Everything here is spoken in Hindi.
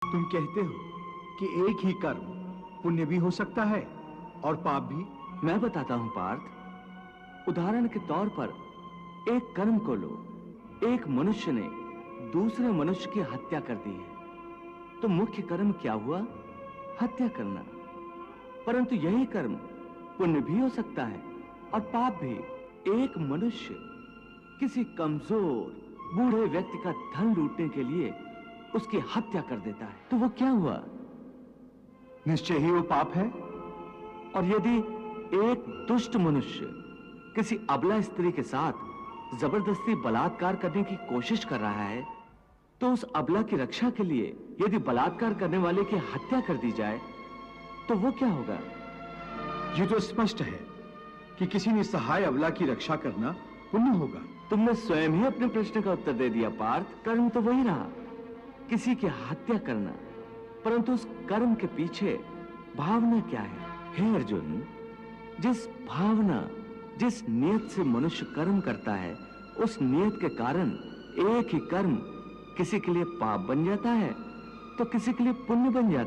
तुम कहते हो कि एक ही कर्म पुण्य भी हो सकता है और पाप भी। मैं बताता हूं पार्थ। उदाहरण के तौर पर एक कर्म को लो। एक मनुष्य ने दूसरे मनुष्य की हत्या कर दी है, तो मुख्य कर्म क्या हुआ? हत्या करना। परंतु यही कर्म पुण्य भी हो सकता है और पाप भी। एक मनुष्य किसी कमजोर बूढ़े व्यक्ति का धन लूटने के लिए उसकी हत्या कर देता है, तो वो क्या हुआ? निश्चय ही वो पाप है। और यदि एक दुष्ट मनुष्य किसी अबला स्त्री के साथ जबरदस्ती बलात्कार करने की कोशिश कर रहा है, तो उस अबला की रक्षा के लिए यदि बलात्कार करने वाले की हत्या कर दी जाए, तो वो क्या होगा? ये तो स्पष्ट है कि किसी निसहाय अबला की रक्षा करना पुण्य होगा। तुमने स्वयं ही अपने प्रश्न का उत्तर दे दिया पार्थ। कर्म तो वही रहा, किसी की हत्या करना। परंतु उस कर्म के पीछे भावना क्या है? हे अर्जुन, जिस भावना, जिस नियत से मनुष्य कर्म करता है, उस नियत के कारण एक ही कर्म किसी के लिए पाप बन जाता है तो किसी के लिए पुण्य बन जाता है।